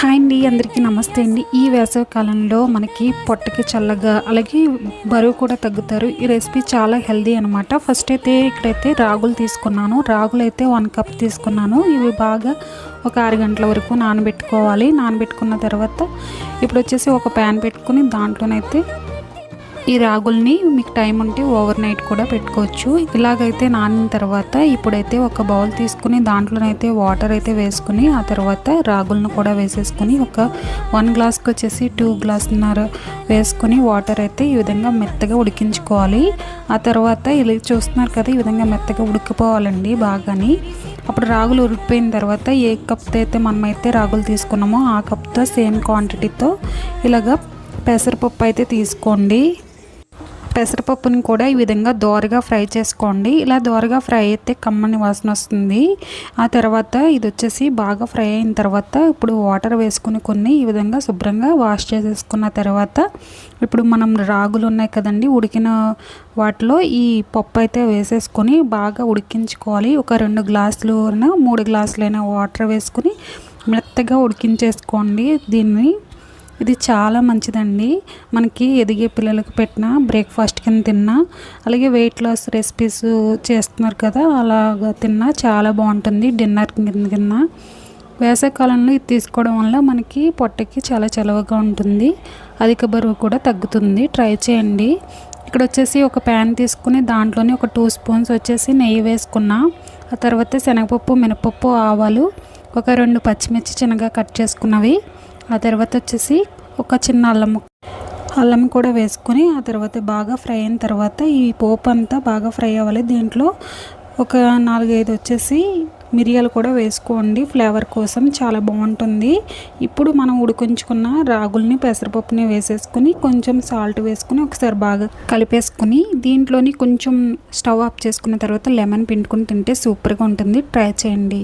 Hi అండి, అందరికీ నమస్తే అండి. ఈ వేసవి కాలంలో మనకి పొట్టకి చల్లగా అలాగే బరువు కూడా తగ్గుతారు. ఈ రెసిపీ చాలా హెల్దీ అనమాట. ఫస్ట్ అయితే ఇక్కడైతే రాగులు తీసుకున్నాను. రాగులు అయితే 1 కప్ తీసుకున్నాను. ఇవి బాగా ఒక 6 గంటల వరకు నానబెట్టుకోవాలి. నానబెట్టుకున్న తర్వాత ఇప్పుడు వచ్చేసి ఒక ప్యాన్ పెట్టుకుని దాంట్లోనైతే ఈ రాగుల్ని మీకు టైం ఉంటే ఓవర్ నైట్ కూడా పెట్టుకోవచ్చు. ఇలాగైతే నానిన తర్వాత ఇప్పుడైతే ఒక బౌల్ తీసుకుని దాంట్లోనైతే వాటర్ అయితే వేసుకుని ఆ తర్వాత రాగులను కూడా వేసేసుకుని ఒక 1 గ్లాస్కి వచ్చేసి 2 గ్లాసున్నర వేసుకుని వాటర్ అయితే ఈ విధంగా మెత్తగా ఉడికించుకోవాలి. ఆ తర్వాత ఇలా చూస్తున్నారు కదా, ఈ విధంగా మెత్తగా ఉడికిపోవాలండి బాగాని. అప్పుడు రాగులు ఉడికిపోయిన తర్వాత ఏ కప్తో అయితే మనమైతే రాగులు తీసుకున్నామో ఆ కప్తో సేమ్ క్వాంటిటీతో ఇలాగా పెసరపప్పు అయితే తీసుకోండి. పెసరపప్పుని కూడా ఈ విధంగా దోరగా ఫ్రై చేసుకోండి. ఇలా దోరగా ఫ్రై అయితే కమ్మని వాసన వస్తుంది. ఆ తర్వాత ఇది వచ్చేసి బాగా ఫ్రై అయిన తర్వాత ఇప్పుడు వాటర్ వేసుకుని కొన్ని ఈ విధంగా శుభ్రంగా వాష్ చేసేసుకున్న తర్వాత ఇప్పుడు మనం రాగులు ఉన్నాయి కదండి, ఉడికిన వాటిలో ఈ పప్పు అయితే వేసేసుకొని బాగా ఉడికించుకోవాలి. ఒక 2 గ్లాసులు 3 గ్లాసులైన వాటర్ వేసుకుని మెత్తగా ఉడికించేసుకోండి దీన్ని. ఇది చాలా మంచిదండి. మనకి ఎదిగే పిల్లలకు పెట్టిన బ్రేక్ఫాస్ట్ కింద తిన్నా అలాగే వెయిట్ లాస్ రెసిపీస్ చేస్తున్నారు కదా, అలాగా తిన్నా చాలా బాగుంటుంది. డిన్నర్ కింద వేసవికాలంలో ఇది తీసుకోవడం వల్ల మనకి పొట్టకి చాలా చలవగా ఉంటుంది. అధిక బరువు కూడా తగ్గుతుంది. ట్రై చేయండి. ఇక్కడ వచ్చేసి ఒక ప్యాన్ తీసుకుని దాంట్లోనే ఒక 2 స్పూన్స్ వచ్చేసి నెయ్యి వేసుకున్నా. ఆ తర్వాత శనగపప్పు, మినపప్పు, ఆవాలు, ఒక 2 పచ్చిమిర్చి చిన్నగా కట్ చేసుకున్నవి, ఆ తర్వాత వచ్చేసి ఒక చిన్న అల్లం కూడా వేసుకొని ఆ తర్వాత బాగా ఫ్రై అయిన తర్వాత ఈ పోపు అంతా బాగా ఫ్రై అవ్వాలి. దీంట్లో ఒక 4-5 వచ్చేసి మిరియాలు కూడా వేసుకోండి, ఫ్లేవర్ కోసం చాలా బాగుంటుంది. ఇప్పుడు మనం ఉడికించుకున్న రాగుల్ని పెసరపప్పుని వేసేసుకుని కొంచెం సాల్ట్ వేసుకుని ఒకసారి బాగా కలిపేసుకుని దీంట్లోని కొంచెం స్టవ్ ఆఫ్ చేసుకున్న తర్వాత లెమన్ పిండుకొని తింటే సూపర్గా ఉంటుంది. ట్రై చేయండి.